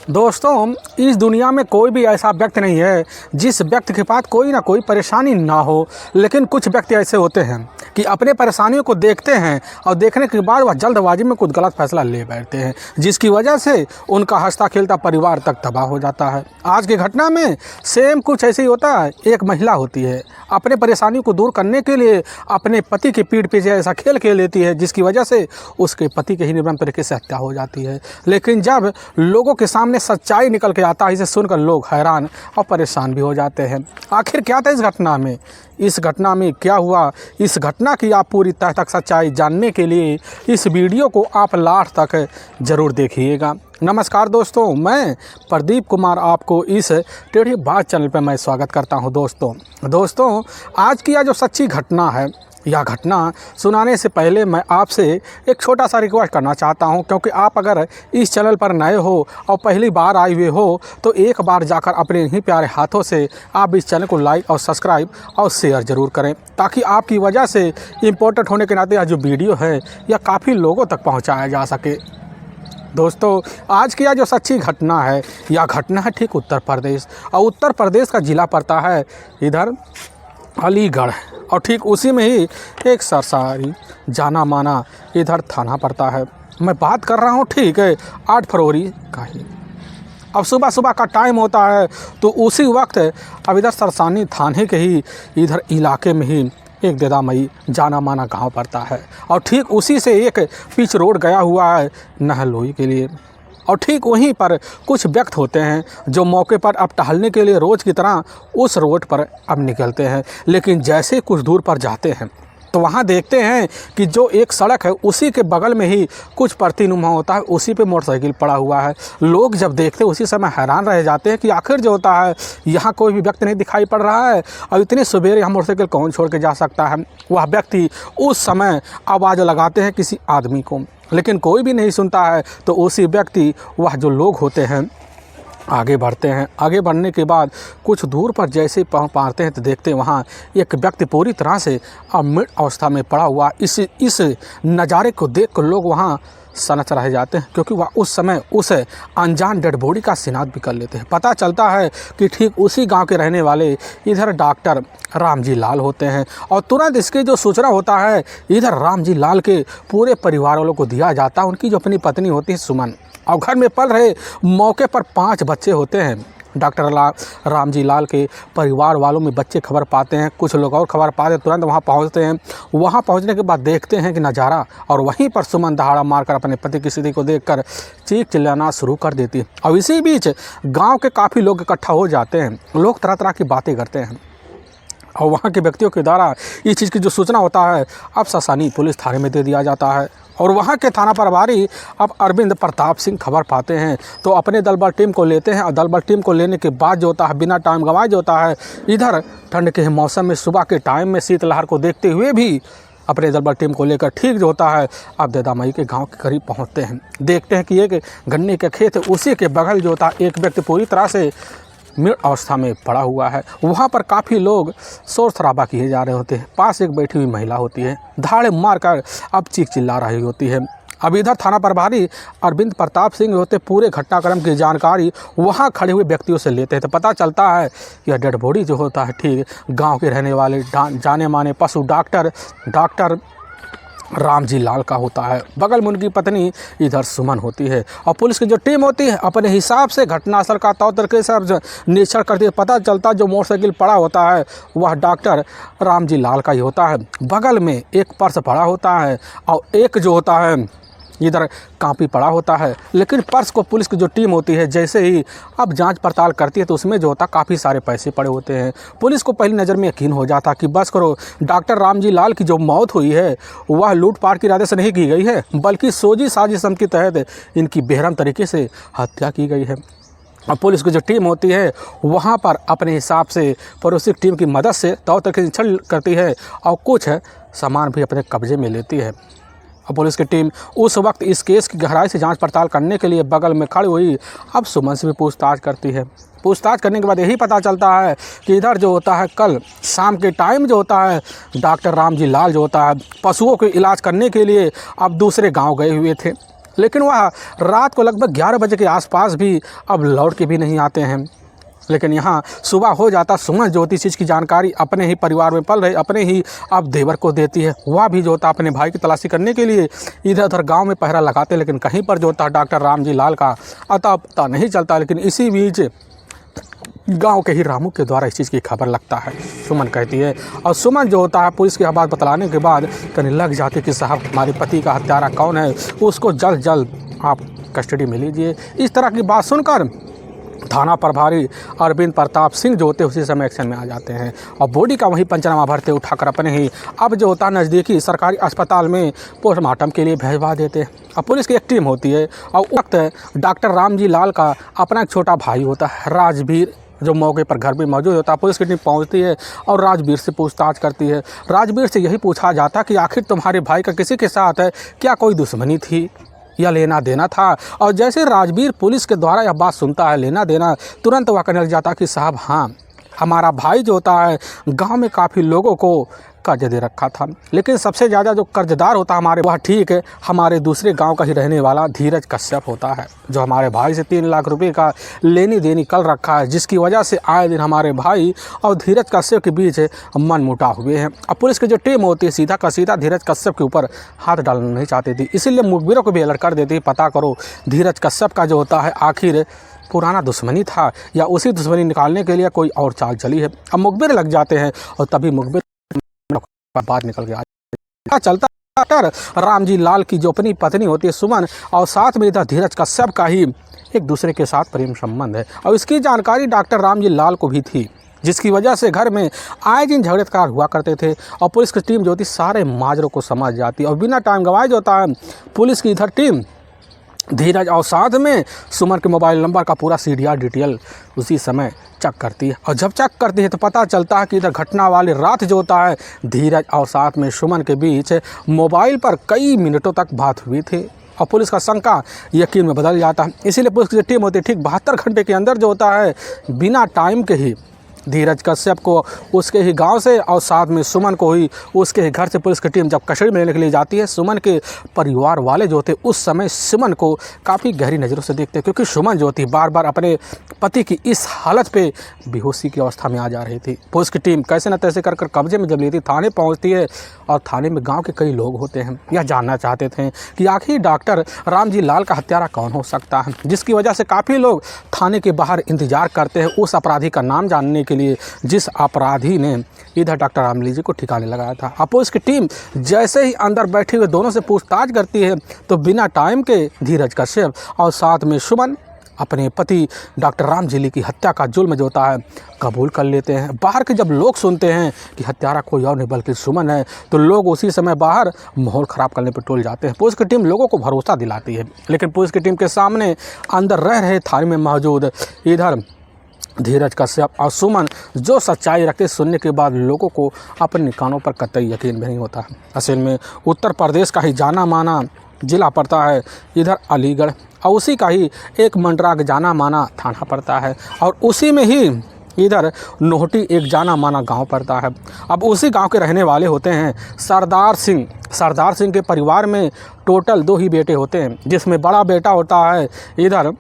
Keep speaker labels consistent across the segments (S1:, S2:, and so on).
S1: दोस्तों, इस दुनिया में कोई भी ऐसा व्यक्ति नहीं है जिस व्यक्ति के पास कोई ना कोई परेशानी ना हो। लेकिन कुछ व्यक्ति ऐसे होते हैं कि अपने परेशानियों को देखते हैं और देखने के बाद वह जल्दबाजी में कुछ गलत फैसला ले बैठते हैं, जिसकी वजह से उनका हंसता खेलता परिवार तक तबाह हो जाता है। आज की घटना में सेम कुछ ऐसे ही होता है। एक महिला होती है, अपने परेशानी को दूर करने के लिए अपने पति की पीठ पीछे ऐसा खेल खेल लेती है, जिसकी वजह से उसके पति की ही निर्मम तरीके से हत्या हो जाती है। लेकिन जब लोगों के सामने सच्चाई निकल के आता है, इसे सुनकर लोग हैरान और परेशान भी हो जाते हैं। आखिर क्या था इस घटना में, इस घटना में क्या हुआ, इस घटना की आप पूरी तह तक सच्चाई जानने के लिए इस वीडियो को आप लास्ट तक ज़रूर देखिएगा। नमस्कार दोस्तों, मैं प्रदीप कुमार आपको इस टेढ़ी बात चैनल पर मैं स्वागत करता हूं। दोस्तों आज की यह जो सच्ची घटना है, यह घटना सुनाने से पहले मैं आपसे एक छोटा सा रिक्वेस्ट करना चाहता हूं, क्योंकि आप अगर इस चैनल पर नए हो और पहली बार आए हुए हो तो एक बार जाकर अपने ही प्यारे हाथों से आप इस चैनल को लाइक और सब्सक्राइब और शेयर ज़रूर करें, ताकि आपकी वजह से इम्पोर्टेंट होने के नाते यह जो वीडियो है यह काफ़ी लोगों तक पहुँचाया जा सके। दोस्तों आज की यह जो सच्ची घटना है, यह घटना है ठीक उत्तर प्रदेश, और उत्तर प्रदेश का ज़िला पड़ता है इधर अलीगढ़, और ठीक उसी में ही एक सरसारी जाना माना इधर थाना पड़ता है। मैं बात कर रहा हूँ ठीक है 8 फरवरी का ही। अब सुबह सुबह का टाइम होता है, तो उसी वक्त अब इधर सरसानी थाने के ही इधर इलाके में ही एक देदामई जाना माना गांव पड़ता है, और ठीक उसी से एक पिच रोड गया हुआ है नहलोई के लिए। और ठीक वहीं पर कुछ व्यक्ति होते हैं जो मौके पर अब टहलने के लिए रोज़ की तरह उस रोड पर अब निकलते हैं। लेकिन जैसे कुछ दूर पर जाते हैं तो वहाँ देखते हैं कि जो एक सड़क है उसी के बगल में ही कुछ प्रतिनुमा होता है, उसी पे मोटरसाइकिल पड़ा हुआ है। लोग जब देखते उसी समय हैरान रह जाते हैं कि आखिर जो होता है यहाँ कोई भी व्यक्ति नहीं दिखाई पड़ रहा है, और इतनी सवेरे यहाँ मोटरसाइकिल कौन छोड़ के जा सकता है। वह व्यक्ति उस समय आवाज़ लगाते हैं किसी आदमी को, लेकिन कोई भी नहीं सुनता है। तो उसी व्यक्ति वह जो लोग होते हैं आगे बढ़ते हैं। आगे बढ़ने के बाद कुछ दूर पर जैसे पहुँचते हैं तो देखते हैं वहाँ एक व्यक्ति पूरी तरह से मृत अवस्था में पड़ा हुआ। इस नज़ारे को देख कर लोग वहाँ सनच रह जाते हैं, क्योंकि वह उस समय उस अनजान डेड बॉडी का शिनाख्त भी कर लेते हैं। पता चलता है कि ठीक उसी गांव के रहने वाले इधर डॉक्टर रामजी लाल होते हैं, और तुरंत इसकी जो सूचना होता है इधर रामजी लाल के पूरे परिवार वालों को दिया जाता है। उनकी जो अपनी पत्नी होती है सुमन, और घर में पल रहे मौके पर 5 बच्चे होते हैं। डॉक्टर रामजी लाल के परिवार वालों में बच्चे खबर पाते हैं, कुछ लोग और खबर पाते तुरंत वहां पहुंचते हैं। वहां पहुंचने के बाद देखते हैं कि नज़ारा, और वहीं पर सुमन दहाड़ा मारकर अपने पति की स्थिति को देखकर चीख चिल्लाना शुरू कर देती है। और इसी बीच गांव के काफ़ी लोग इकट्ठा हो जाते हैं। लोग तरह तरह की बातें करते हैं, और वहाँ के व्यक्तियों के द्वारा इस चीज़ की जो सूचना होता है अब सरसानी पुलिस थाने में दे दिया जाता है। और वहाँ के थाना प्रभारी अब अरविंद प्रताप सिंह खबर पाते हैं, तो अपने दलबल टीम को लेते हैं। और दलबल टीम को लेने के बाद जो होता है बिना टाइम गंवाए जो होता है इधर ठंड के मौसम में सुबह के टाइम में शीतलहर को देखते हुए भी अपने दलबल टीम को लेकर ठीक जो होता है अब देदामई के गांव के करीब पहुंचते हैं। देखते हैं कि एक गन्ने के खेत है, उसी के बगल जो होता है एक व्यक्ति पूरी तरह से मृत अवस्था में पड़ा हुआ है। वहाँ पर काफ़ी लोग शोर शराबा किए जा रहे होते हैं। पास एक बैठी हुई महिला होती है, धाड़े मारकर अब चीख चिल्ला रही होती है। अब इधर थाना प्रभारी अरविंद प्रताप सिंह होते पूरे घटनाक्रम की जानकारी वहाँ खड़े हुए व्यक्तियों से लेते हैं। तो पता चलता है यह डेड बॉडी जो होता है ठीक गांव के रहने वाले जाने माने पशु डॉक्टर रामजी लाल का होता है। बगल में उनकी पत्नी इधर सुमन होती है, और पुलिस की जो टीम होती है अपने हिसाब से घटनास्थल का तौर तरीके से निरीक्षण करती है। पता चलता जो मोटरसाइकिल पड़ा होता है वह डॉक्टर रामजी लाल का ही होता है। बगल में एक पर्स पड़ा होता है, और एक जो होता है इधर कापी पड़ा होता है। लेकिन पर्स को पुलिस की जो टीम होती है जैसे ही अब जांच पड़ताल करती है तो उसमें जो होता काफ़ी सारे पैसे पड़े होते हैं। पुलिस को पहली नज़र में यकीन हो जाता कि बस करो, डॉक्टर रामजी लाल की जो मौत हुई है वह लूटपाट के इरादे से नहीं की गई है, बल्कि सोजी साजिश के तहत इनकी बेरहम तरीके से हत्या की गई है। और पुलिस की जो टीम होती है वहाँ पर अपने हिसाब से पड़ोसी टीम की मदद से तौर तरीके से निरीक्षण करती है, और कुछ सामान भी अपने कब्जे में लेती है। और पुलिस की टीम उस वक्त इस केस की गहराई से जांच पड़ताल करने के लिए बगल में खड़ी हुई अब सुमन से भी पूछताछ करती है। पूछताछ करने के बाद यही पता चलता है कि इधर जो होता है कल शाम के टाइम जो होता है डॉक्टर रामजी लाल जो होता है पशुओं के इलाज करने के लिए अब दूसरे गांव गए हुए थे। लेकिन वह रात को लगभग 11 बजे के आसपास भी अब लौट के भी नहीं आते हैं। लेकिन यहाँ सुबह हो जाता, सुमन जो होती चीज़ की जानकारी अपने ही परिवार में पल रहे अपने ही अब देवर को देती है। वह भी जो होता अपने भाई की तलाशी करने के लिए इधर उधर गांव में पहरा लगाते, लेकिन कहीं पर जो होता डॉक्टर रामजी लाल का अता पता नहीं चलता। लेकिन इसी बीच गांव के ही रामू के द्वारा इस चीज़ की खबर लगता है। सुमन कहती है और सुमन जो होता है पुलिस की बात बतलाने के बाद कहने लग जाती कि साहब हमारे पति का हत्यारा कौन है, उसको जल्द जल्द आप कस्टडी में लीजिए। इस तरह की बात सुनकर थाना प्रभारी अरविंद प्रताप सिंह जो होते उसी समय एक्शन में आ जाते हैं और बॉडी का वहीं पंचनामा भरते उठाकर अपने ही अब जो होता नज़दीकी सरकारी अस्पताल में पोस्टमार्टम के लिए भेजवा देते हैं। अब पुलिस की एक टीम होती है और वक्त डॉक्टर रामजी लाल का अपना एक छोटा भाई होता है राजवीर, जो मौके पर घर में मौजूद होता है। पुलिस की टीम पहुंचती है और राजवीर से पूछताछ करती है। राजवीर से यही पूछा जाता कि आखिर तुम्हारे भाई का किसी के साथ क्या कोई दुश्मनी थी या लेना देना था। और जैसे राजवीर पुलिस के द्वारा यह बात सुनता है लेना देना, तुरंत वह कहने लग जाता कि साहब हाँ, हमारा भाई जो होता है गांव में काफ़ी लोगों को कर्ज दे रखा था, लेकिन सबसे ज़्यादा जो कर्जदार होता हमारे वह ठीक है हमारे दूसरे गांव का ही रहने वाला धीरज कश्यप होता है, जो हमारे भाई से 3 लाख रुपए का लेनी देनी कर रखा है, जिसकी वजह से आए दिन हमारे भाई और धीरज कश्यप के बीच मनमुटाव हुए हैं। अब पुलिस की जो टीम होती है सीधा का सीधा धीरज कश्यप के ऊपर हाथ डालना नहीं चाहती थी, इसीलिए मुखबिरों को भी अलर्ट कर देती, पता करो धीरज कश्यप का जो होता है आखिर पुराना दुश्मनी था या उसी दुश्मनी निकालने के लिए कोई और चाल चली है। अब मुखबिर लग जाते हैं और तभी मुखबिर बात निकल गया चलता डॉक्टर रामजी लाल की जो अपनी पत्नी होती है सुमन और साथ में इधर धीरज कश्यप का ही एक दूसरे के साथ प्रेम संबंध है और इसकी जानकारी डॉक्टर रामजी लाल को भी थी, जिसकी वजह से घर में आए दिन झगड़े कार हुआ करते थे। और पुलिस की टीम जो होती सारे माजरों को समझ जाती और बिना टाइम गवाए जो होता है पुलिस की इधर टीम धीरज और साथ में सुमन के मोबाइल नंबर का पूरा CDR डिटेल उसी समय चेक करती है। और जब चेक करती है तो पता चलता है कि इधर घटना वाली रात जो होता है धीरज और साथ में सुमन के बीच मोबाइल पर कई मिनटों तक बात हुई थी और पुलिस का शंका यकीन में बदल जाता है। इसीलिए पुलिस की जो टीम होती है ठीक 72 घंटे के अंदर जो होता है बिना टाइम के ही धीरज कश्यप को उसके ही गांव से और साथ में सुमन को ही उसके ही घर से पुलिस की टीम जब कस्टडी में लेने के लिए जाती है, सुमन के परिवार वाले जो थे उस समय सुमन को काफ़ी गहरी नज़रों से देखते हैं, क्योंकि सुमन जो थी बार बार अपने पति की इस हालत पे बेहोशी की अवस्था में आ जा रही थी। पुलिस की टीम कैसे न तैसे कर कब्जे में जब लेती थाने पहुँचती है और थाने में गाँव के कई लोग होते हैं यह जानना चाहते थे कि आखिर डॉक्टर रामजी लाल का हत्यारा कौन हो सकता है, जिसकी वजह से काफ़ी लोग थाने के बाहर इंतजार करते हैं उस अपराधी का नाम जानने के लिए जिस अपराधी ने इधर डॉक्टर रामजी जी को ठिकाने लगाया था। अब पुलिस की टीम जैसे ही अंदर बैठे हुए दोनों से पूछताछ करती है तो बिना टाइम के धीरज कश्यप और साथ में सुमन अपने पति डॉक्टर रामजी की हत्या का जुल्म जो होता है कबूल कर लेते हैं। बाहर के जब लोग सुनते हैं कि हत्यारा कोई और नहीं बल्कि सुमन है तो लोग उसी समय बाहर माहौल ख़राब करने पर टूल जाते हैं। पुलिस की टीम लोगों को भरोसा दिलाती है, लेकिन पुलिस की टीम के सामने अंदर रह रहे थाने में मौजूद इधर धीरज कश्यप और सुमन जो सच्चाई रखते सुनने के बाद लोगों को अपने कानों पर कतई यकीन भी नहीं होता है। असल में उत्तर प्रदेश का ही जाना माना जिला पड़ता है इधर अलीगढ़ और उसी का ही एक मंडराग जाना माना थाना पड़ता है और उसी में ही इधर नोहटी एक जाना माना गांव पड़ता है। अब उसी गांव के रहने वाले होते हैं सरदार सिंह। सरदार सिंह के परिवार में टोटल 2 ही बेटे होते हैं, जिसमें बड़ा बेटा होता है इधर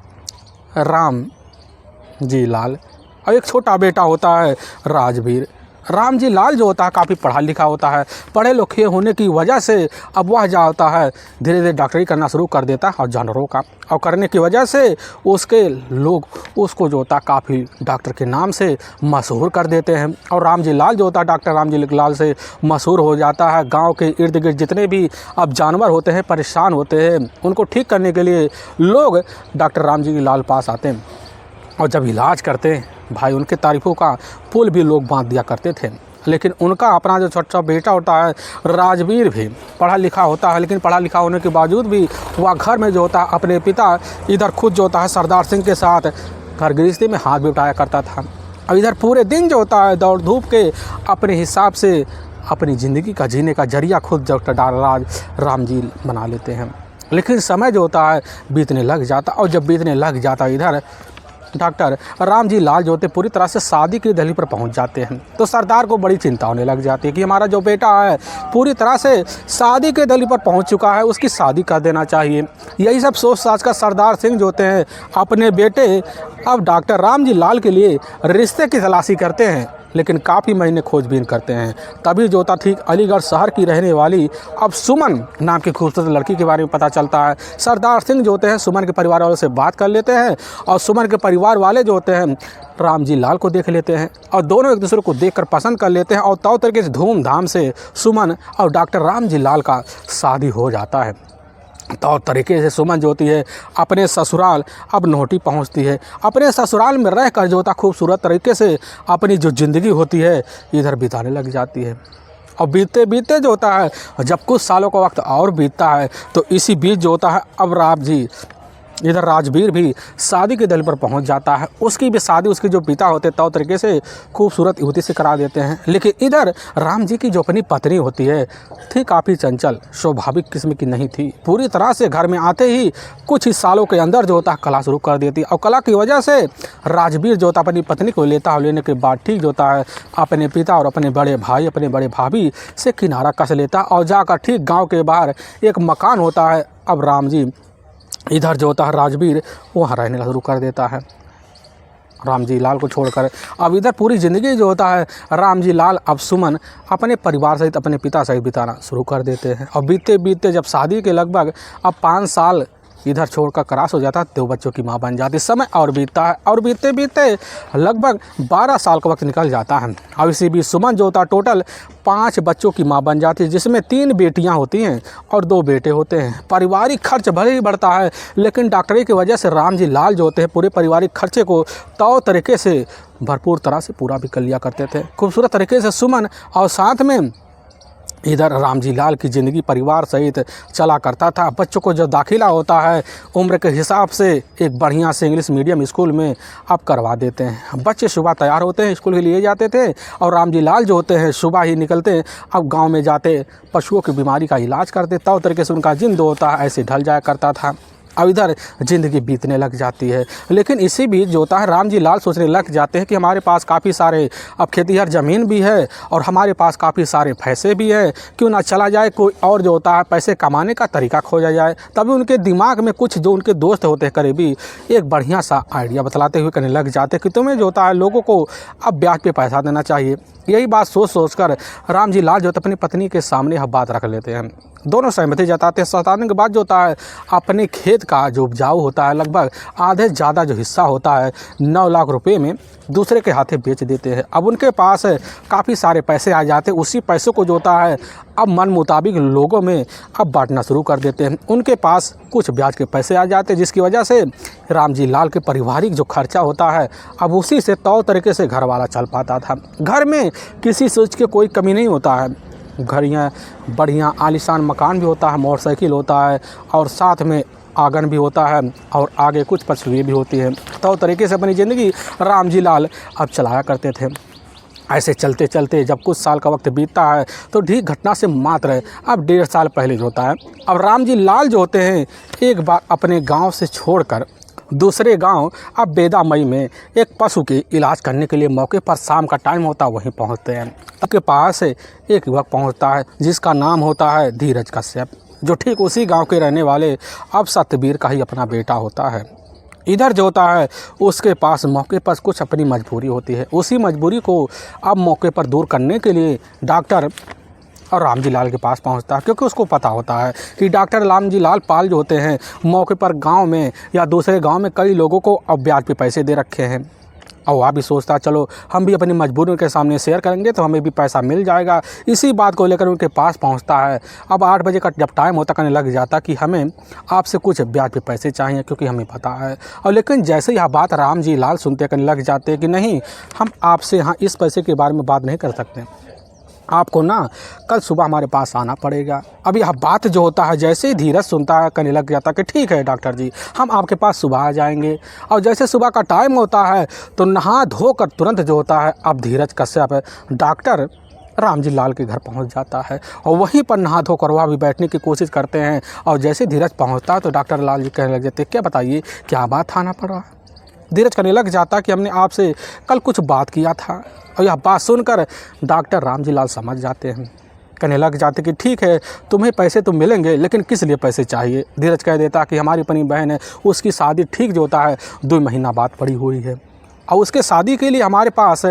S1: राम जी लाल और एक छोटा बेटा होता है राजवीर। रामजी लाल जो होता है काफ़ी पढ़ा लिखा होता है, पढ़े लिखे होने की वजह से अब वह जाता है धीरे धीरे डॉक्टरी करना शुरू कर देता है और जानवरों का, और करने की वजह से उसके लोग उसको जो होता है काफ़ी डॉक्टर के नाम से मशहूर कर देते हैं। और रामजी लाल जो होता है डॉक्टर रामजी लाल से मशहूर हो जाता है। गाँव के इर्द गिर्द जितने भी अब जानवर होते हैं परेशान होते हैं उनको ठीक करने के लिए लोग डॉक्टर रामजी लाल पास आते हैं और जब इलाज करते हैं भाई उनके तारीफ़ों का पुल भी लोग बांध दिया करते थे। लेकिन उनका अपना जो छोटा बेटा होता है राजवीर भी पढ़ा लिखा होता है, लेकिन पढ़ा लिखा होने के बावजूद भी वह घर में जो होता है अपने पिता इधर खुद जो होता है सरदार सिंह के साथ घर गृहस्थी में हाथ भी उठाया करता था और इधर पूरे दिन जो होता है दौड़ धूप के अपने हिसाब से अपनी ज़िंदगी का जीने का जरिया खुद डॉक्टर रामजी बना लेते हैं। लेकिन समय जो होता है बीतने लग जाता और जब बीतने लग जाता इधर डॉक्टर रामजी लाल जो होते पूरी तरह से शादी की दहलीज पर पहुंच जाते हैं। तो सरदार को बड़ी चिंता होने लग जाती है कि हमारा जो बेटा है पूरी तरह से शादी के दहलीज पर पहुंच चुका है, उसकी शादी कर देना चाहिए। यही सब सोच साच कर सरदार सिंह जो होते हैं अपने बेटे अब डॉक्टर रामजी लाल के लिए रिश्ते की तलाशी करते हैं, लेकिन काफ़ी महीने खोजबीन करते हैं। तभी जो होता ठीक अलीगढ़ शहर की रहने वाली अब सुमन नाम की खूबसूरत लड़की के बारे में पता चलता है। सरदार सिंह जो होते हैं सुमन के परिवार वालों से बात कर लेते हैं और सुमन के परिवार वाले जो होते हैं रामजी लाल को देख लेते हैं और दोनों एक दूसरे को देखकर पसंद कर लेते हैं और तौर तरीके से धूमधाम से सुमन और डॉक्टर रामजी लाल का शादी हो जाता है। तौर तरीके से सुमन जो होती है अपने ससुराल अब नोहटी पहुंचती है। अपने ससुराल में रहकर जो होता खूबसूरत तरीके से अपनी जो ज़िंदगी होती है इधर बिताने लग जाती है। और बीतते बीतते जो होता है जब कुछ सालों का वक्त और बीतता है तो इसी बीच जो होता है अब इधर राजवीर भी शादी के दल पर पहुंच जाता है। उसकी भी शादी उसके जो पिता होते तौर तरीके से खूबसूरत युवती से करा देते हैं। लेकिन इधर राम जी की जो अपनी पत्नी होती है थी काफ़ी चंचल, स्वाभाविक किस्म की नहीं थी। पूरी तरह से घर में आते ही कुछ ही सालों के अंदर जो होता है कला शुरू कर देती है और कला की वजह से राजवीर जो होता अपनी पत्नी को लेता है। लेने के बाद ठीक जो होता है अपने पिता और अपने बड़े भाई अपने बड़े भाभी से किनारा कस लेता और जाकर ठीक गाँव के बाहर एक मकान होता है। अब राम जी इधर जो होता है राजवीर वहाँ रहने शुरू कर देता है रामजी लाल को छोड़कर। अब इधर पूरी ज़िंदगी जो होता है रामजी लाल अब सुमन अपने परिवार सहित अपने पिता सहित बिताना शुरू कर देते हैं। और बीतते बीतते जब शादी के लगभग अब 5 साल इधर छोड़कर क्रॉस हो जाता है 2 बच्चों की माँ बन जाती। समय और बीतता है और बीतते बीतते लगभग 12 साल का वक्त निकल जाता है। अब इसी बीच सुमन जो होता है टोटल 5 बच्चों की माँ बन जाती है, जिसमें 3 बेटियां होती हैं और 2 बेटे होते हैं। पारिवारिक खर्च भले ही बढ़ता है लेकिन डॉक्टरी की वजह से रामजी लाल जो होते हैं पूरे पारिवारिक खर्चे को तौर तरीके से भरपूर तरह से पूरा भी कर लिया करते थे खूबसूरत तरीके से सुमन। और साथ में इधर रामजी लाल की ज़िंदगी परिवार सहित चला करता था। बच्चों को जो दाखिला होता है उम्र के हिसाब से एक बढ़िया से इंग्लिश मीडियम स्कूल में अब करवा देते हैं। बच्चे सुबह तैयार होते हैं स्कूल के लिए जाते थे और रामजी लाल जो होते हैं सुबह ही निकलते अब गांव में जाते पशुओं की बीमारी का इलाज करते। तौर तरीके से उनका जिंद होता है ऐसे ढल जाया करता था। अब इधर ज़िंदगी बीतने लग जाती है। लेकिन इसी बीच जो होता है रामजी लाल सोचने लग जाते हैं कि हमारे पास काफ़ी सारे अब खेतीहर ज़मीन भी है और हमारे पास काफ़ी सारे पैसे भी है, क्यों ना चला जाए कोई और जो होता है पैसे कमाने का तरीका खोजा जाए। तभी उनके दिमाग में कुछ जो उनके दोस्त होते हैं करीबी एक बढ़िया सा आइडिया बतलाते हुए कहने लग जाते कि तुम्हें जो होता है लोगों को अब ब्याज पे पैसा देना चाहिए। यही बात सोच कर रामजी लाल जो अपनी पत्नी के सामने यह बात रख लेते हैं। दोनों सहमति जताते हैं। सताने के बाद जो होता है अपने खेत का जो उपजाऊ होता है लगभग आधे ज़्यादा जो हिस्सा होता है 9 लाख रुपए में दूसरे के हाथे बेच देते हैं। अब उनके पास काफ़ी सारे पैसे आ जाते हैं। उसी पैसों को जो होता है अब मन मुताबिक लोगों में अब बांटना शुरू कर देते हैं। उनके पास कुछ ब्याज के पैसे आ जाते हैं जिसकी वजह से रामजी लाल के पारिवारिक जो खर्चा होता है अब उसी से तौर तरीके से घर वाला चल पाता था। घर में किसी चीज़ की कोई कमी नहीं होता है। घर यहाँ बढ़िया आलीशान मकान भी होता है, मोटरसाइकिल होता है और साथ में आंगन भी होता है और आगे कुछ पशुएं भी होती हैं। तो तरीके से अपनी ज़िंदगी रामजी लाल अब चलाया करते थे। ऐसे चलते चलते जब कुछ साल का वक्त बीतता है तो ठीक घटना से मात्र अब 1.5 साल पहले जो होता है अब रामजी लाल जो होते हैं एक बार अपने गांव से छोड़कर दूसरे गांव अब बेदामई में एक पशु के इलाज करने के लिए मौके पर शाम का टाइम होता है वहीं पहुंचते हैं। उसके पास एक युवक पहुंचता है जिसका नाम होता है धीरज कश्यप, जो ठीक उसी गांव के रहने वाले अब सतबीर का ही अपना बेटा होता है। इधर जो होता है उसके पास मौके पर कुछ अपनी मजबूरी होती है। उसी मजबूरी को अब मौके पर दूर करने के लिए डॉक्टर और रामजी लाल के पास पहुंचता है, क्योंकि उसको पता होता है कि डॉक्टर रामजी लाल पाल जो होते हैं मौके पर गांव में या दूसरे गांव में कई लोगों को अब ब्याज पे पैसे दे रखे हैं। और वह भी सोचता है चलो हम भी अपनी मजबूरियों के सामने शेयर करेंगे तो हमें भी पैसा मिल जाएगा। इसी बात को लेकर उनके पास पहुंचता है। अब 8 बजे का जब टाइम होता कहने लग जाता कि हमें आपसे कुछ ब्याज पे पैसे चाहिए क्योंकि हमें पता है। और लेकिन जैसे यह बात रामजी लाल सुनते कहने लग जाते कि नहीं, हम आपसे यहाँ इस पैसे के बारे में बात नहीं कर सकते, आपको ना कल सुबह हमारे पास आना पड़ेगा। अब यह बात जो होता है जैसे ही धीरज सुनता है कहने लग जाता कि ठीक है डॉक्टर जी, हम आपके पास सुबह आ जाएंगे। और जैसे सुबह का टाइम होता है तो नहा धोकर तुरंत जो होता है अब धीरज कश्यप डॉक्टर रामजी लाल के घर पहुंच जाता है और वहीं पर नहा धोकर वह भी बैठने की कोशिश करते हैं। और जैसे धीरज पहुंचता है तो डॉक्टर लाल जी कहने लग जाते क्या बताइए क्या बात आना पड़ा। धीरज कहने लग जाता कि हमने आपसे कल कुछ बात किया था। और यह बात सुनकर डॉक्टर रामजी लाल समझ जाते हैं, कहने लग जाते कि ठीक है, तुम्हें पैसे तो मिलेंगे, लेकिन किस लिए पैसे चाहिए। धीरज कह देता कि हमारी अपनी बहन है, उसकी शादी ठीक जो होता है 2 महीना बाद पड़ी हुई है और उसके शादी के लिए हमारे पास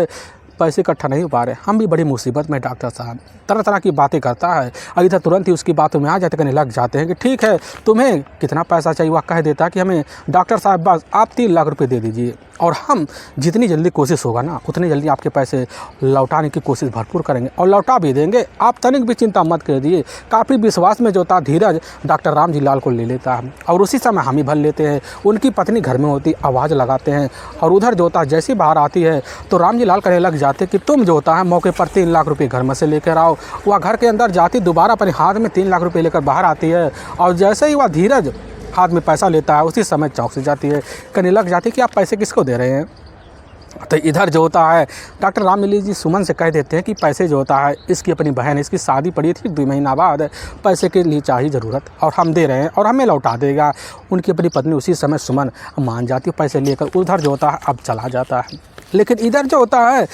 S1: पैसे इकट्ठा नहीं हो पा रहे, हम भी बड़ी मुसीबत में। डॉक्टर साहब तरह तरह की बातें करता है और इधर तुरंत ही उसकी बातों में आ जाते, कहने लग जाते हैं कि ठीक है, तुम्हें कितना पैसा चाहिए। वह कह देता कि हमें डॉक्टर साहब बस आप 3 लाख रुपए दे दीजिए और हम जितनी जल्दी कोशिश होगा ना उतनी जल्दी आपके पैसे लौटाने की कोशिश भरपूर करेंगे और लौटा भी देंगे, आप तनिक भी चिंता मत करिए। काफ़ी विश्वास में जो था धीरज डॉक्टर रामजी लाल को ले लेता है और उसी समय हम ही भर लेते हैं। उनकी पत्नी घर में होती, आवाज़ लगाते हैं और उधर जो होता जैसी बाहर आती है तो रामजी लाल कहने लग जाते कि तुम जो होता है मौके पर 3 लाख रुपये घर में से लेकर आओ। वह घर के अंदर जाती, दोबारा अपने हाथ में 3 लाख रुपये लेकर बाहर आती है और जैसे ही वह धीरज हाथ में पैसा लेता है उसी समय चौंक से जाती है, कहने लग जाती कि आप पैसे किसको दे रहे हैं। तो इधर जो होता है डॉक्टर राममिली जी सुमन से कह देते हैं कि पैसे जो होता है इसकी अपनी बहन है, इसकी शादी पड़ी थी 2 महीना बाद, पैसे के लिए चाहिए ज़रूरत और हम दे रहे हैं और हमें लौटा देगा। उनकी अपनी पत्नी उसी समय सुमन मान जाती है, पैसे लेकर उधर जो होता है अब चला जाता है। लेकिन इधर जो होता है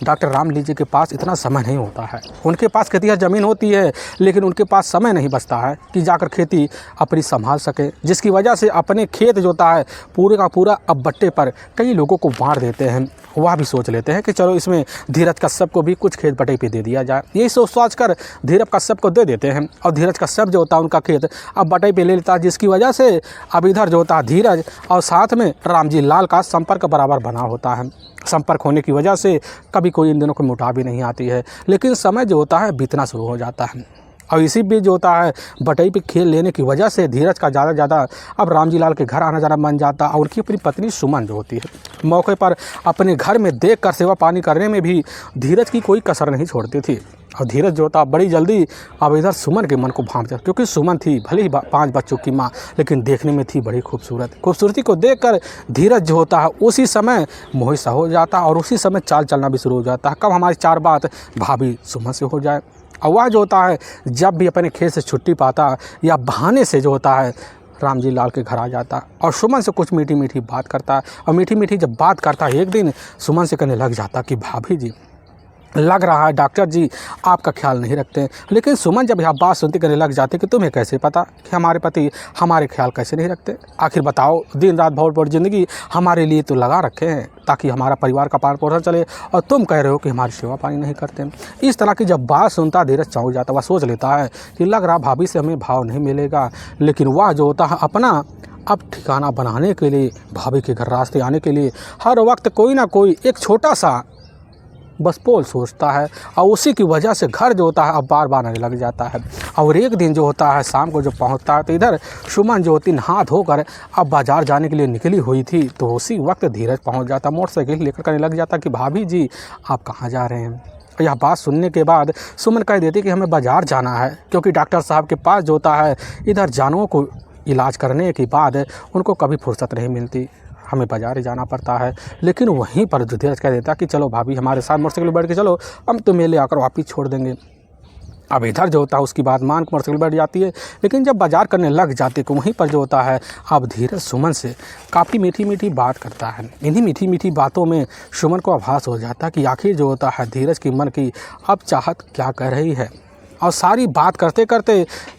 S1: डॉक्टर राममिली जी के पास इतना समय नहीं होता है। उनके पास खेती ज़मीन होती है लेकिन उनके पास समय नहीं बचता है कि जाकर खेती अपनी संभाल सके, जिसकी वजह से अपने खेत जो होता है पूरे का पूरा अब बट्टे पर कई लोगों को बांट देते हैं। वह भी सोच लेते हैं कि चलो इसमें धीरज कश्यप को भी कुछ खेत बटे पे दे दिया जाए। यही सोच कर धीरज कश्यप को दे देते हैं और धीरज कश्यप जो होता है उनका खेत अब बटे पे ले लेता है, जिसकी वजह से अब इधर जो होता है धीरज और साथ में रामजी लाल का संपर्क बराबर बना होता है। संपर्क होने की वजह से कभी कोई इन दोनों को मुटाव भी नहीं आती है। लेकिन समय जो होता है बीतना शुरू हो जाता है और इसी बीच जो होता है बटई पे खेल लेने की वजह से धीरज का ज़्यादा अब रामजी लाल के घर आना जाना बन जाता और उनकी अपनी पत्नी सुमन जो होती है मौके पर अपने घर में देख कर सेवा पानी करने में भी धीरज की कोई कसर नहीं छोड़ती थी। और धीरज जो होता बड़ी जल्दी अब इधर सुमन के मन को भांप जाता, क्योंकि सुमन थी भले ही 5 बच्चों की माँ लेकिन देखने में थी बड़ी खूबसूरती को देखकर धीरज जो होता है उसी समय मोहित सा हो जाता और उसी समय चाल चलना भी शुरू हो जाता है, कब हमारी 4 बात भाभी सुमन से हो जाए। और वह जो होता है जब भी अपने खेत से छुट्टी पाता या बहाने से जो होता है रामजी लाल के घर आ जाता और सुमन से कुछ मीठी मीठी बात करता और मीठी मीठी जब बात करता एक दिन सुमन से कहने लग जाता कि भाभी जी लग रहा है डॉक्टर जी आपका ख्याल नहीं रखते। लेकिन सुमन जब यह बात सुनती कहने लग जाती कि तुम्हें कैसे पता कि हमारे पति हमारे ख्याल कैसे नहीं रखते। आखिर बताओ, दिन रात बहुत बड़ी ज़िंदगी हमारे लिए तो लगा रखे हैं ताकि हमारा परिवार का पालन पोषण चले और तुम कह रहे हो कि हमारी सेवा पानी नहीं करते। इस तरह की जब बात सुनता धीरज चौंक जाता, वह सोच लेता है कि लग रहा भाभी से हमें भाव नहीं मिलेगा। लेकिन वह जो होता है अपना अब ठिकाना बनाने के लिए भाभी के घर रास्ते आने के लिए हर वक्त कोई ना कोई एक छोटा सा बस पोल सोचता है और उसी की वजह से घर जो होता है अब बार बार आने लग जाता है। और एक दिन जो होता है शाम को जब पहुंचता है तो इधर सुमन जो होती नहा धोकर अब बाजार जाने के लिए निकली हुई थी, तो उसी वक्त धीरज पहुंच जाता, मोटरसाइकिल लेकर कहने लग जाता कि भाभी जी आप कहाँ जा रहे हैं। यह बात सुनने के बाद सुमन कह देती कि हमें बाज़ार जाना है, क्योंकि डॉक्टर साहब के पास जो होता है इधर जानवरों को इलाज करने के बाद उनको कभी फुर्सत नहीं मिलती, हमें बाजार ही जाना पड़ता है। लेकिन वहीं पर जो धीरज कह देता कि चलो भाभी हमारे साथ मोटरसाइकिल बैठ के चलो, हम तुम्हें ले आकर वापिस छोड़ देंगे। अब इधर जो होता है उसकी बात मान कर मोटरसाइकिल बैठ जाती है। लेकिन जब बाजार करने लग जाते तो वहीं पर जो होता है अब धीरज सुमन से काफ़ी मीठी मीठी बात करता है। इन्हीं मीठी मीठी बातों में सुमन को आभास हो जाता कि आखिर जो होता है धीरज की मन की अब चाहत क्या कह रही है। और सारी बात करते करते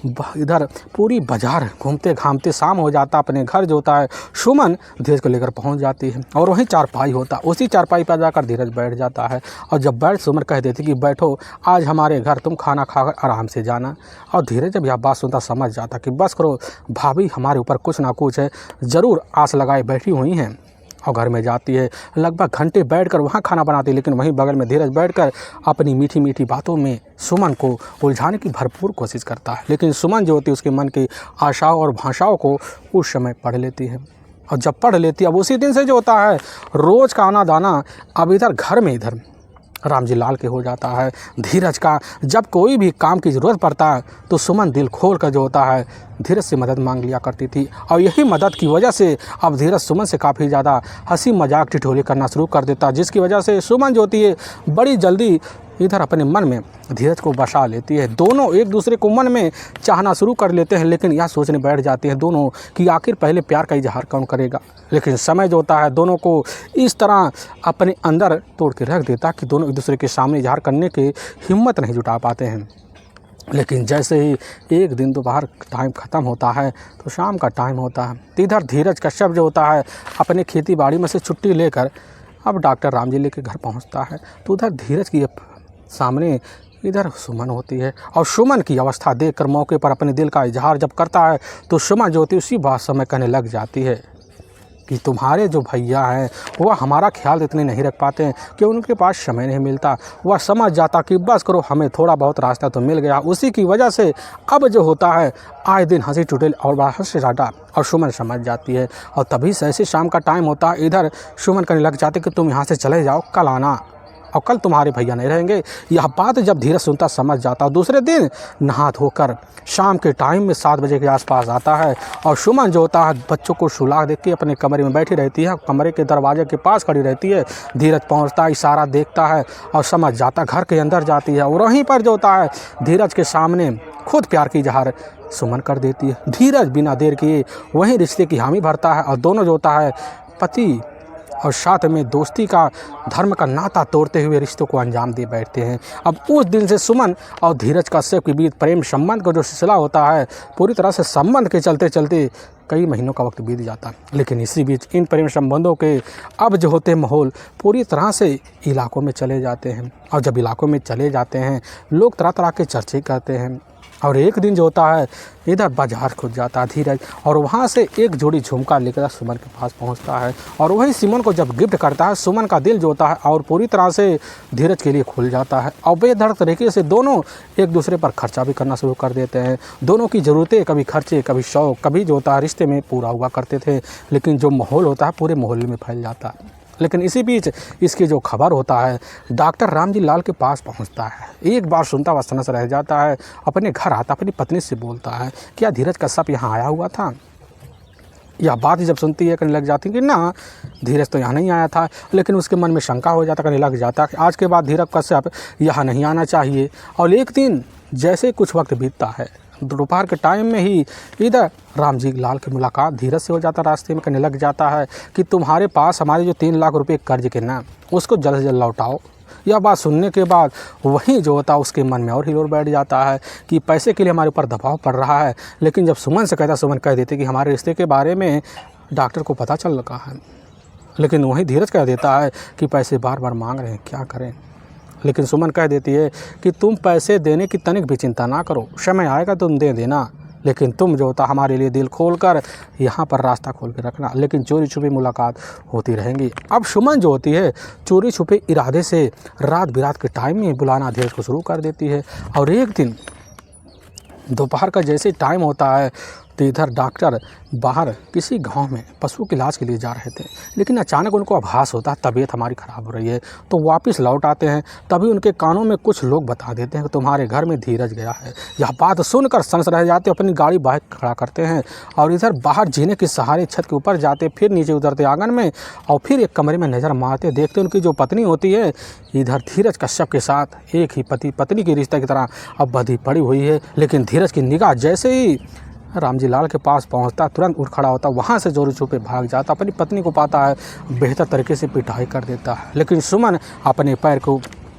S1: इधर पूरी बाजार घूमते घामते शाम हो जाता। अपने घर जो होता है सुमन धीरज को लेकर पहुंच जाती है और वहीं चारपाई होता, उसी चारपाई पर जाकर धीरज बैठ जाता है। और जब बैठ सुमन कह देती कि बैठो आज हमारे घर, तुम खाना खाकर आराम से जाना। और धीरज जब यह बात सुनता समझ जाता कि बस करो, भाभी हमारे ऊपर कुछ ना कुछ है ज़रूर आस लगाए बैठी हुई हैं। और घर में जाती है, लगभग घंटे बैठकर वहाँ खाना बनाती है, लेकिन वहीं बगल में धीरज बैठकर अपनी मीठी मीठी बातों में सुमन को उलझाने की भरपूर कोशिश करता है। लेकिन सुमन जो होती है उसके मन की आशाओं और भाषाओं को उस समय पढ़ लेती है। और जब पढ़ लेती है अब उसी दिन से जो होता है रोज़ का आना दाना अब इधर घर में इधर रामजी लाल के हो जाता है। धीरज का जब कोई भी काम की ज़रूरत पड़ता है तो सुमन दिल खोल कर जो होता है धीरज से मदद मांग लिया करती थी। और यही मदद की वजह से अब धीरज सुमन से काफ़ी ज़्यादा हंसी मजाक ठिठोली करना शुरू कर देता, जिसकी वजह से सुमन जो होती है बड़ी जल्दी इधर अपने मन में धीरज को बसा लेती है। दोनों एक दूसरे को मन में चाहना शुरू कर लेते हैं, लेकिन यह सोचने बैठ जाते हैं दोनों कि आखिर पहले प्यार का इजहार कौन करेगा। लेकिन समय जो होता है दोनों को इस तरह अपने अंदर तोड़ के रख देता कि दोनों एक दूसरे के सामने इजहार करने की हिम्मत नहीं जुटा पाते हैं। लेकिन जैसे ही एक दिन दोपहर टाइम ख़त्म होता है तो शाम का टाइम होता है, तो इधर धीरज कश्यप जो होता है अपने खेती बाड़ी में से छुट्टी लेकर अब डॉक्टर रामजी के घर पहुंचता है। तो उधर धीरज की सामने इधर सुमन होती है और सुमन की अवस्था देखकर मौके पर अपने दिल का इजहार जब करता है तो सुमन जो होती है उसी बात समय कहने लग जाती है कि तुम्हारे जो भैया हैं वह हमारा ख्याल इतने नहीं रख पाते हैं कि उनके पास समय नहीं मिलता। वह समझ जाता कि बस करो हमें थोड़ा बहुत रास्ता तो मिल गया, उसी की वजह से अब जो होता है आए दिन हंसी टुटेल और बाहर से ज़्यादा। और सुमन समझ जाती है और तभी से ऐसे शाम का टाइम होता है, इधर सुमन कहने लग जाते कि तुम यहाँ से चले जाओ, कल आना और कल तुम्हारे भैया नहीं रहेंगे। यह बात जब धीरज सुनता समझ जाता, दूसरे दिन नहा धोकर शाम के टाइम में 7 बजे के आसपास आता है और सुमन जो होता है बच्चों को सुला देख के अपने कमरे में बैठी रहती है, कमरे के दरवाजे के पास खड़ी रहती है। धीरज पहुंचता, इशारा देखता है और समझ जाता, घर के अंदर जाती है और वहीं पर जो होता है धीरज के सामने खुद प्यार की इजहार सुमन कर देती है। धीरज बिना देर किए वहीं रिश्ते की हामी भरता है और दोनों जो होता है पति और साथ में दोस्ती का धर्म का नाता तोड़ते हुए रिश्तों को अंजाम दे बैठते हैं। अब उस दिन से सुमन और धीरज कश्यप के बीच प्रेम संबंध का जो सिलसिला होता है पूरी तरह से संबंध के चलते चलते कई महीनों का वक्त बीत जाता है। लेकिन इसी बीच इन प्रेम संबंधों के अब जो होते माहौल पूरी तरह से इलाकों में चले जाते हैं और जब इलाकों में चले जाते हैं लोग तरह तरह के चर्चे करते हैं। और एक दिन जो होता है इधर बाजार खुद जाता है धीरज और वहाँ से एक जोड़ी झुमका लेकर सुमन के पास पहुँचता है और वही सुमन को जब गिफ्ट करता है सुमन का दिल जो होता है और पूरी तरह से धीरज के लिए खुल जाता है और बेधड़क तरीके से दोनों एक दूसरे पर खर्चा भी करना शुरू कर देते हैं। दोनों की ज़रूरतें कभी खर्चे कभी शौक कभी जो होता है रिश्ते में पूरा हुआ करते थे, लेकिन जो माहौल होता है पूरे मोहल्ले में फैल जाता है। लेकिन इसी बीच इसकी जो खबर होता है डॉक्टर रामजी लाल के पास पहुंचता है। एक बार सुनता हुआ सनस रह जाता है, अपने घर आता अपनी पत्नी से बोलता है क्या धीरज कश्यप यहाँ आया हुआ था। यह बात जब सुनती है कहने लग जाती कि ना धीरज तो यहाँ नहीं आया था, लेकिन उसके मन में शंका हो जाता, कहने लग जाता कि आज के बाद धीरज कश्यप यहाँ नहीं आना चाहिए। और एक दिन जैसे कुछ वक्त बीतता है दोपहर के टाइम में ही इधर रामजी लाल की मुलाकात धीरज से हो जाता, रास्ते में कहने लग जाता है कि तुम्हारे पास हमारे जो 3 लाख रुपए कर्ज के ना उसको जल्द से जल्द लौटाओ। यह बात सुनने के बाद वहीं जो होता उसके मन में और हिलोर बैठ जाता है कि पैसे के लिए हमारे ऊपर दबाव पड़ रहा है। लेकिन जब सुमन से कहता सुमन कह देते कि हमारे रिश्ते के बारे में डॉक्टर को पता चल लगा है, लेकिन वहीं धीरज कह देता है कि पैसे बार बार मांग रहे हैं क्या करें। लेकिन सुमन कह देती है कि तुम पैसे देने की तनिक भी चिंता ना करो, समय आएगा तुम दे देना, लेकिन तुम जो होता हमारे लिए दिल खोल कर यहाँ पर रास्ता खोल के रखना। लेकिन चोरी छुपी मुलाकात होती रहेंगी। अब सुमन जो होती है चोरी छुपे इरादे से रात बिरात के टाइम में बुलाना धीरज को शुरू कर देती है। और एक दिन दोपहर का जैसे टाइम होता है तो इधर डॉक्टर बाहर किसी गांव में पशु के इलाज के लिए जा रहे थे, लेकिन अचानक उनको आभास होता है तबीयत हमारी ख़राब हो रही है। तो वापस लौट आते हैं, तभी उनके कानों में कुछ लोग बता देते हैं कि तुम्हारे घर में धीरज गया है। यह बात सुनकर सनस रह जाते, अपनी गाड़ी बाहर खड़ा करते हैं और इधर बाहर जीने के सहारे छत के ऊपर जाते, फिर नीचे उतरते आंगन में और फिर एक कमरे में नज़र मारते, देखते उनकी जो पत्नी होती है इधर धीरज कश्यप के साथ एक ही पति पत्नी के रिश्ते की तरह अब बंधी पड़ी हुई है। लेकिन धीरज की निगाह जैसे ही रामजी लाल के पास पहुंचता तुरंत उठ खड़ा होता, वहां से जोर छुपे भाग जाता, अपनी पत्नी को पाता है बेहतर तरीके से पिटाई कर देता है। लेकिन सुमन अपने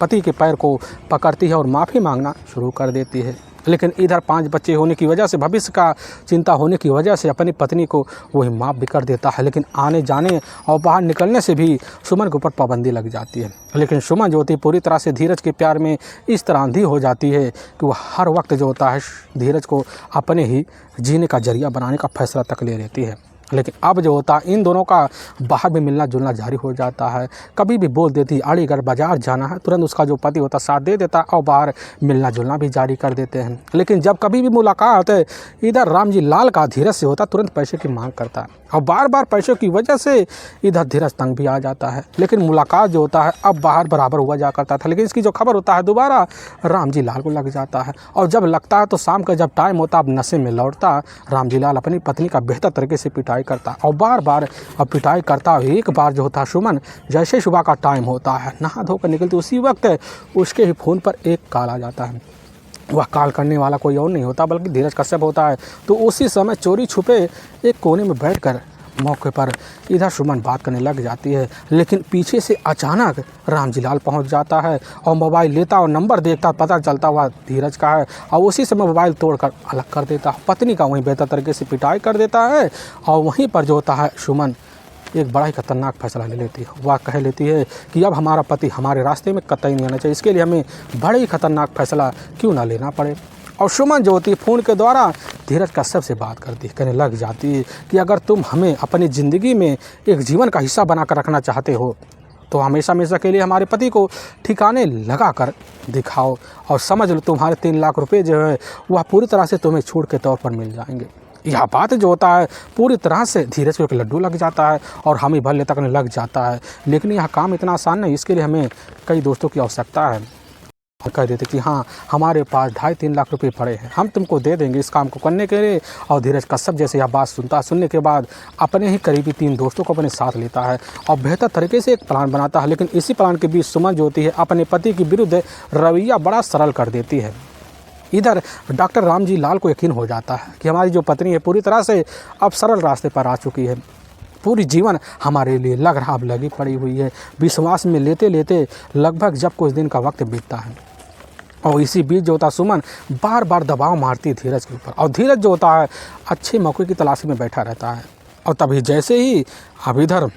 S1: पति के पैर को पकड़ती है और माफ़ी मांगना शुरू कर देती है। लेकिन इधर 5 बच्चे होने की वजह से भविष्य का चिंता होने की वजह से अपनी पत्नी को वही माफ़ भी कर देता है। लेकिन आने जाने और बाहर निकलने से भी सुमन के ऊपर पाबंदी लग जाती है। लेकिन सुमन जो होती है पूरी तरह से धीरज के प्यार में इस तरह अंधी हो जाती है कि वह हर वक्त जो होता है धीरज को अपने ही जीने का जरिया बनाने का फैसला तक ले लेती है। लेकिन अब जो होता इन दोनों का बाहर भी मिलना जुलना जारी हो जाता है। कभी भी बोल देती अलीगढ़ बाज़ार जाना है, तुरंत उसका जो पति होता साथ दे देता और बाहर मिलना जुलना भी जारी कर देते हैं। लेकिन जब कभी भी मुलाकात इधर रामजी लाल का धीरज से होता तुरंत पैसे की मांग करता है और बार बार पैसों की वजह से इधर धीरज तंग भी आ जाता है। लेकिन मुलाकात जो होता है अब बाहर बराबर हुआ जा करता था। लेकिन इसकी जो खबर होता है दोबारा रामजी लाल को लग जाता है और जब लगता है तो शाम का जब टाइम होता अब नशे में लौटता रामजी लाल अपनी पत्नी का बेहतर तरीके से पिटाई पिटाई करता है और बार बार अब पिटाई करता है। एक बार जो होता है सुमन जैसे सुबह का टाइम होता है, नहा धोकर निकलती, उसी वक्त उसके ही फ़ोन पर एक कॉल आ जाता है। वह कॉल करने वाला कोई और नहीं होता बल्कि धीरज कश्यप होता है। तो उसी समय चोरी छुपे एक कोने में बैठकर मौके पर इधर सुमन बात करने लग जाती है, लेकिन पीछे से अचानक रामजी लाल पहुंच जाता है और मोबाइल लेता और नंबर देखता, पता चलता हुआ धीरज का है और उसी समय मोबाइल तोड़कर अलग कर देता है। पत्नी का वहीं बेहतर तरीके से पिटाई कर देता है और वहीं पर जो होता है सुमन एक बड़ा ही खतरनाक फैसला ले लेती है। वह कह लेती है कि अब हमारा पति हमारे रास्ते में कतई नहीं आना चाहिए, इसके लिए हमें बड़े ही खतरनाक फैसला क्यों ना लेना पड़े। और सुमन जो होती है फ़ोन के द्वारा धीरज कश्यप से बात करती है, कहने लग जाती है कि अगर तुम हमें अपनी ज़िंदगी में एक जीवन का हिस्सा बना कर रखना चाहते हो तो हमेशा हमेशा के लिए हमारे पति को ठिकाने लगा कर दिखाओ और समझ लो तुम्हारे 3 लाख रुपए जो है वह पूरी तरह से तुम्हें छूट के तौर पर मिल जाएंगे। यह बात जो होता है पूरी तरह से धीरज को एक लड्डू लग जाता है और हम ही भर लेता करने लग जाता है। लेकिन यह काम इतना आसान नहीं, इसके लिए हमें कई दोस्तों की आवश्यकता है। और कह देते कि हाँ हमारे पास 2.5-3 लाख रुपए पड़े हैं, हम तुमको दे देंगे इस काम को करने के लिए। और धीरज कश्यप जैसे यह बात सुनने के बाद अपने ही करीबी 3 दोस्तों को अपने साथ लेता है और बेहतर तरीके से एक प्लान बनाता है। लेकिन इसी प्लान के बीच सुमन जो होती है अपने पति के विरुद्ध रवैया बड़ा सरल कर देती है। इधर डॉक्टर रामजी लाल को यकीन हो जाता है कि हमारी जो पत्नी है पूरी तरह से अब सरल रास्ते पर आ चुकी है, पूरी जीवन हमारे लिए लग रहा अब लगी पड़ी हुई है। विश्वास में लेते लेते लगभग जब कुछ दिन का वक्त बीतता है और इसी बीच जो होता है सुमन बार बार दबाव मारती है धीरज के ऊपर और धीरज जो होता है अच्छे मौके की तलाशी में बैठा रहता है। और तभी जैसे ही अब इधर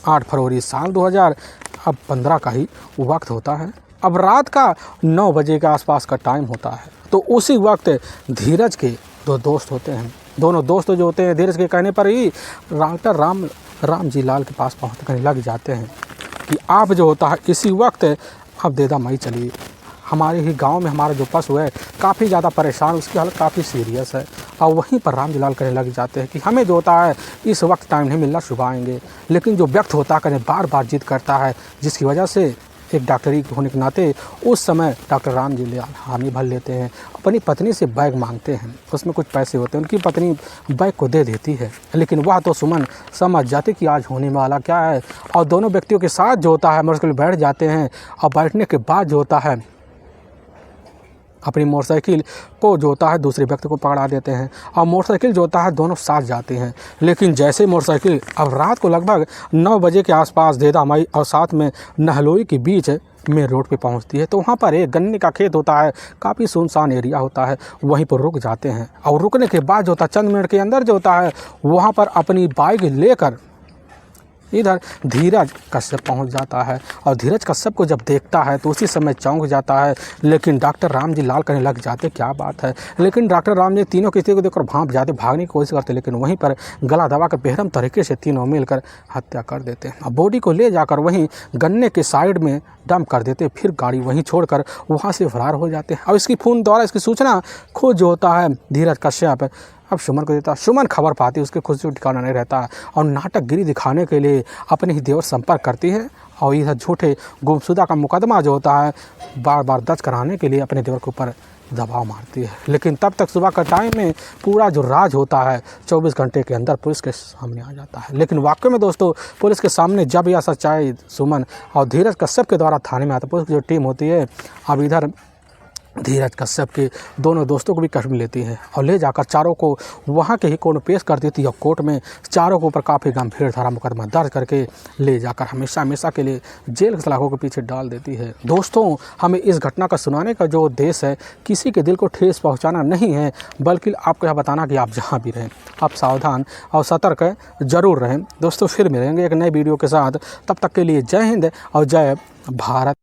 S1: 8 फरवरी साल 2015 का ही वक्त होता है, अब रात का 9 बजे के आसपास का टाइम होता है। तो उसी वक्त धीरज के 2 दोस्त होते हैं, दोनों दोस्त जो होते हैं धीरज के कहने पर ही डॉक्टर रामजी लाल के पास पहुँचने लग जाते हैं कि आप जो होता है इसी वक्त अब देदा माई चलिए, हमारे ही गांव में हमारा जो पशु है काफ़ी ज़्यादा परेशान, उसकी हालत काफ़ी सीरियस है। और वहीं पर रामजी लाल कहने लग जाते हैं कि हमें जो होता है इस वक्त टाइम नहीं मिलना, सुबह आएंगे। लेकिन जो व्यक्त होता है कहने बार बार जिद करता है, जिसकी वजह से एक डॉक्टरी होने के नाते उस समय डॉक्टर रामजी लाल हामी भर लेते हैं, अपनी पत्नी से बैग मांगते हैं, उसमें कुछ पैसे होते हैं, उनकी पत्नी बैग को दे देती है। लेकिन वह तो सुमन समझ जाती कि आज होने वाला क्या है और दोनों व्यक्तियों के साथ जो होता है मोटरसाइकिल बैठ जाते हैं और बैठने के बाद जो होता है अपनी मोटरसाइकिल को जो होता है दूसरे व्यक्ति को पकड़ा देते हैं और मोटरसाइकिल जो होता है दोनों साथ जाते हैं। लेकिन जैसे मोटरसाइकिल अब रात को लगभग 9 बजे के आसपास देदा माई और साथ में नहलोई के बीच में रोड पे पहुंचती है तो वहाँ पर एक गन्ने का खेत होता है, काफ़ी सुनसान एरिया होता है, वहीं पर रुक जाते हैं। और रुकने के बाद जो होता है चंद मिनट के अंदर जो होता है वहाँ पर अपनी बाइक लेकर इधर धीरज कश्यप पहुंच जाता है और धीरज कश्यप को जब देखता है तो उसी समय चौंक जाता है। लेकिन डॉक्टर रामजी लाल कहने लग जाते क्या बात है। लेकिन डॉक्टर राम जी तीनों किसी को देखकर भाप जाते, भागने की कोशिश करते, लेकिन वहीं पर गला दबा कर बेरहम तरीके से तीनों मिलकर हत्या कर देते हैं। अब बॉडी को ले जाकर वहीं गन्ने के साइड में डंप कर देते, फिर गाड़ी वहीं छोड़कर वहाँ से फरार हो जाते हैं। और इसकी फ़ोन द्वारा इसकी सूचना खुद जो होता है धीरज कश्यप अब सुमन को देता। सुमन खबर पाती है, उसके खुद से ठिकाना नहीं रहता और नाटकगिरी दिखाने के लिए अपने ही देवर संपर्क करती है और इधर झूठे गुमशुदा का मुकदमा जो होता है बार बार दर्ज कराने के लिए अपने देवर के ऊपर दबाव मारती है। लेकिन तब तक सुबह का टाइम में पूरा जो राज होता है 24 घंटे के अंदर पुलिस के सामने आ जाता है। लेकिन वाकई में दोस्तों पुलिस के सामने जब यह सच्चाई सुमन और धीरज कश्यप के द्वारा थाने में आता है, पुलिस की जो टीम होती है अब इधर धीरज कश्यप के दोनों दोस्तों को भी कस्टडी लेती है और ले जाकर चारों को वहाँ के ही कोर्ट में पेश कर देती है और कोर्ट में चारों के ऊपर काफ़ी गंभीर धारा मुकदमा दर्ज करके ले जाकर हमेशा हमेशा के लिए जेल के सलाखों के पीछे डाल देती है। दोस्तों हमें इस घटना का सुनाने का जो उद्देश्य है किसी के दिल को ठेस पहुँचाना नहीं है, बल्कि आपको यह बताना कि आप जहाँ भी रहें आप सावधान और सतर्क जरूर रहें। दोस्तों फिर मिलेंगे एक नए वीडियो के साथ, तब तक के लिए जय हिंद और जय भारत।